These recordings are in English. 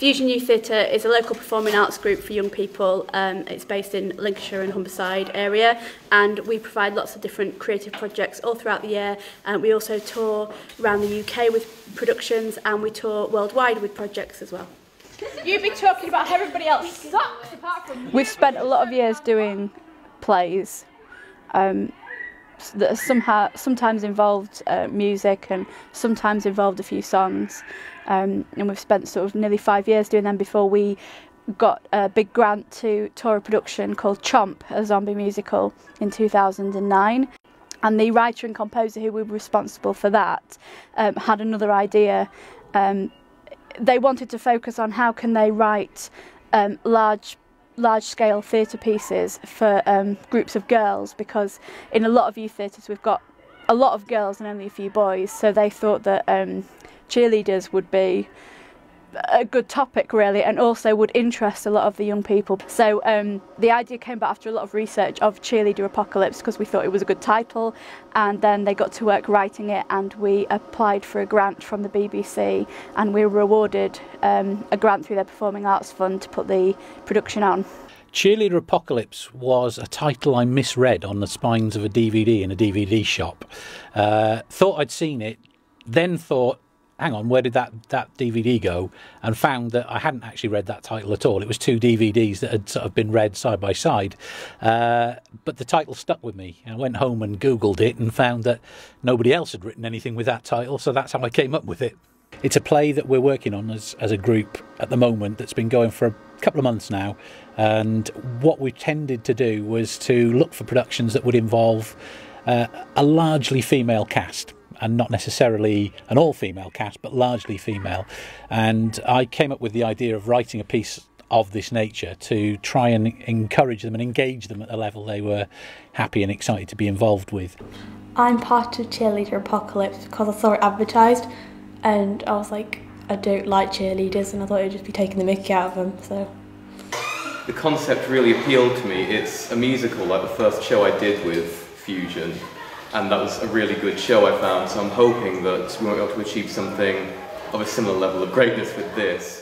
Fusion Youth Theatre is a local performing arts group for young people. It's based in Lincolnshire and Humberside area, and we provide lots of different creative projects all throughout the year. We also tour around the UK with productions, and we tour worldwide with projects as well. You've been talking about how everybody else sucks apart from you. We've spent a lot of years doing plays that sometimes involved music and sometimes involved a few songs. And we've spent sort of nearly 5 years doing them before we got a big grant to tour a production called Chomp, a zombie musical, in 2009. And the writer and composer who were responsible for that had another idea. They wanted to focus on how can they write large-scale theatre pieces for groups of girls, because in a lot of youth theatres we've got a lot of girls and only a few boys, so they thought that cheerleaders would be a good topic really, and also would interest a lot of the young people. So the idea came about after a lot of research of Cheerleader Apocolypse, because we thought it was a good title, and then they got to work writing it, and we applied for a grant from the BBC, and we were awarded a grant through their Performing Arts Fund to put the production on. Cheerleader Apocolypse was a title I misread on the spines of a DVD in a DVD shop. Thought I'd seen it, then thought, hang on, where did that DVD go? And found that I hadn't actually read that title at all. It was two DVDs that had sort of been read side by side. But the title stuck with me. I went home and Googled it and found that nobody else had written anything with that title, so that's how I came up with it. It's a play that we're working on as a group at the moment that's been going for a couple of months now. And what we tended to do was to look for productions that would involve a largely female cast, and not necessarily an all-female cast, but largely female. And I came up with the idea of writing a piece of this nature to try and encourage them and engage them at a level they were happy and excited to be involved with. I'm part of Cheerleader Apocolypse because I saw it advertised, and I was like, I don't like cheerleaders, and I thought it would just be taking the mickey out of them, so. The concept really appealed to me. It's a musical, like the first show I did with Fusion, and that was a really good show I found, so I'm hoping that we might be able to achieve something of a similar level of greatness with this.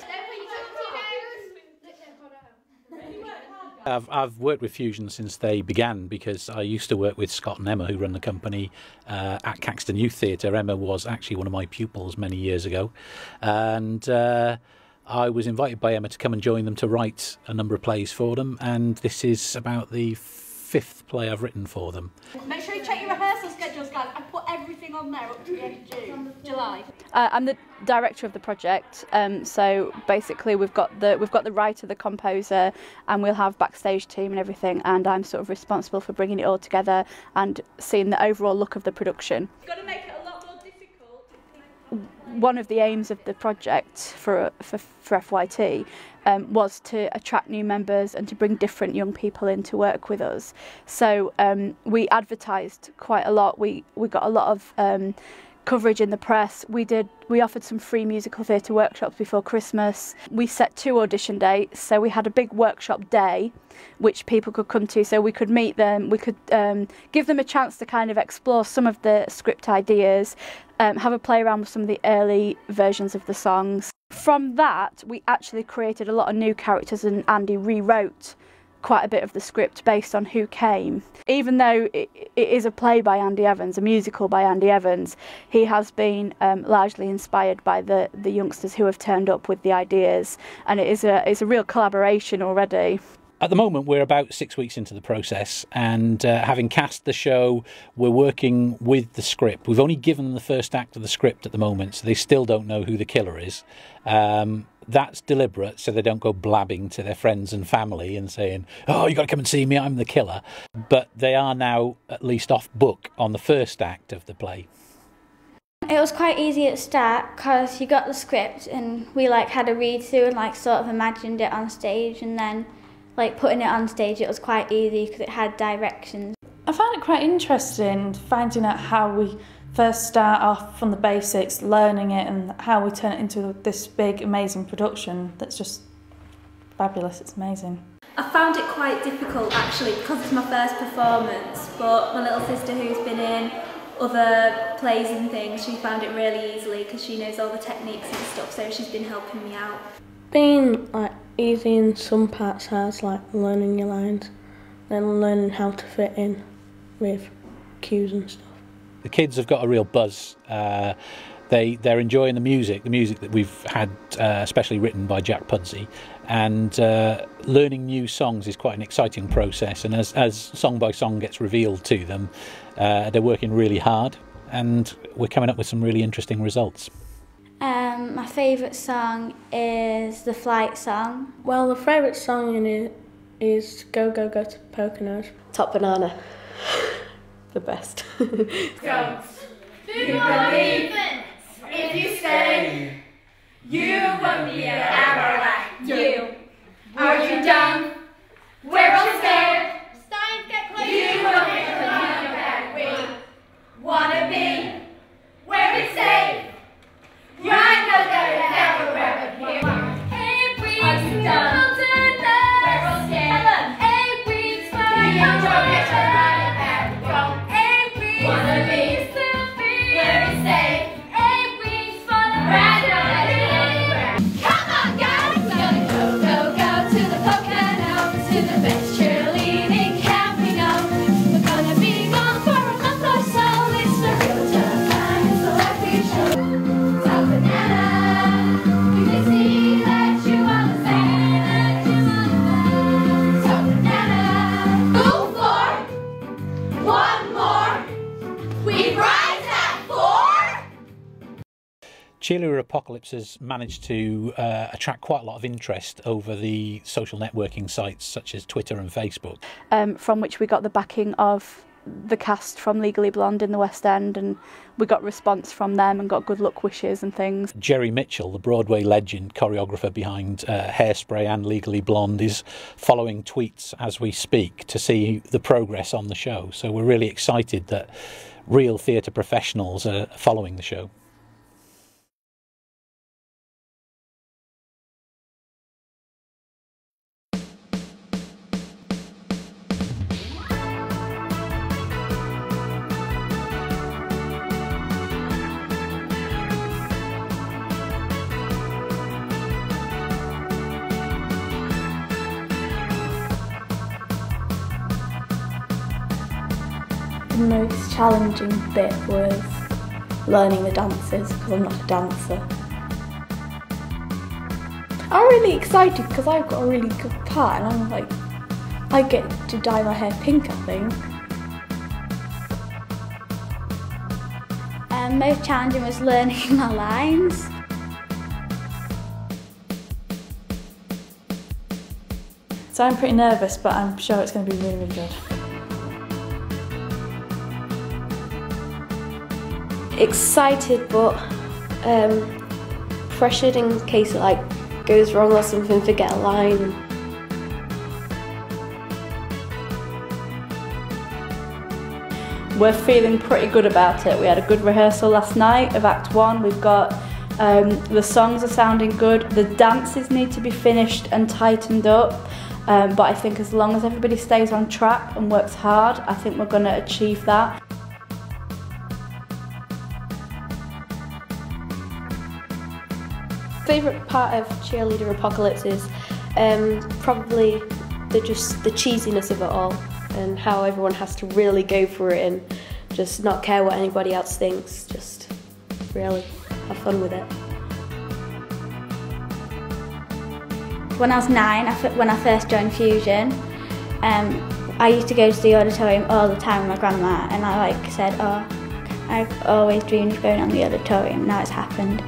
I've worked with Fusion since they began, because I used to work with Scott and Emma, who run the company at Caxton Youth Theatre. Emma was actually one of my pupils many years ago, and I was invited by Emma to come and join them to write a number of plays for them, and this is about the 5th play I've written for them. Make sure you check your rehearsal schedules, guys. I put everything on there up to the end of July. I'm the director of the project, so basically we've got the writer, the composer, and we'll have backstage team and everything, and I'm sort of responsible for bringing it all together and seeing the overall look of the production. You've got to make it a lot more difficult. One of the aims of the project for FYT was to attract new members and to bring different young people in to work with us. So we advertised quite a lot. We got a lot of coverage in the press. We offered some free musical theatre workshops before Christmas. We set 2 audition dates, so we had a big workshop day which people could come to, so we could meet them, we could give them a chance to kind of explore some of the script ideas, have a play around with some of the early versions of the songs. From that, we actually created a lot of new characters, and Andy rewrote quite a bit of the script based on who came. Even though it is a play by Andy Evans, a musical by Andy Evans, he has been largely inspired by the youngsters who have turned up with the ideas, and it's a real collaboration already. At the moment, we're about 6 weeks into the process, and having cast the show, we're working with the script. We've only given them the first act of the script at the moment, so they still don't know who the killer is. That's deliberate, so they don't go blabbing to their friends and family and saying, "Oh, you got to come and see me, I'm the killer." But they are now at least off book on the first act of the play. It was quite easy at the start because you got the script and we had a read through and sort of imagined it on stage, and then putting it on stage, it was quite easy because it had directions. I found it quite interesting finding out how we first start off from the basics, learning it, and how we turn it into this big, amazing production that's just fabulous. It's amazing. I found it quite difficult actually because it's my first performance, but my little sister, who's been in other plays and things, she found it really easily because she knows all the techniques and stuff, so she's been helping me out. been like easy in some parts, has like learning your lines, then learning how to fit in with cues and stuff. The kids have got a real buzz. They're enjoying the music that we've had, especially written by Jack Pudsey, and learning new songs is quite an exciting process. And as song by song gets revealed to them, they're working really hard, and we're coming up with some really interesting results. My favourite song is the flight song. Well, the favourite song in it is Go Go Go to Poconos. Top Banana. The best. Don't believe if you stay, you won't be ever like you. Are you dumb? We're all scared. Starting to get close. You will be the one that we wanna be. Where it's safe. You ain't no better ever here. Are you dumb? We're all scared. You don't get to run and go. Wanna be. Where it's safe. Come on, guys! We're gonna go to the Poconos, to the best cheerleading camp we know. We're gonna be gone for a month or so. It's the real time, it's the life we show. Top Banana, we can see that you understand. Top Banana, go for one more. We rise at 4. Cheerleader Apocolypse has managed to attract quite a lot of interest over the social networking sites such as Twitter and Facebook. From which we got the backing of the cast from Legally Blonde in the West End, and we got response from them and got good luck wishes and things. Jerry Mitchell, the Broadway legend, choreographer behind Hairspray and Legally Blonde, is following tweets as we speak to see the progress on the show. So we're really excited that real theatre professionals are following the show. The most challenging bit was learning the dances, because I'm not a dancer. I'm really excited because I've got a really good part, and I'm like, I get to dye my hair pink, I think. Most challenging was learning my lines. So I'm pretty nervous, but I'm sure it's going to be really, really good. Excited but pressured in case it like goes wrong or something, forget a line. We're feeling pretty good about it. We had a good rehearsal last night of Act 1. We've got the songs are sounding good. The dances need to be finished and tightened up, but I think as long as everybody stays on track and works hard, I think we're going to achieve that. Favourite part of Cheerleader Apocolypse is probably the cheesiness of it all, and how everyone has to really go for it and just not care what anybody else thinks, just really have fun with it. When I was 9, when I first joined Fusion, I used to go to the auditorium all the time with my grandma, and I said, oh, I've always dreamed of going on the auditorium, now it's happened.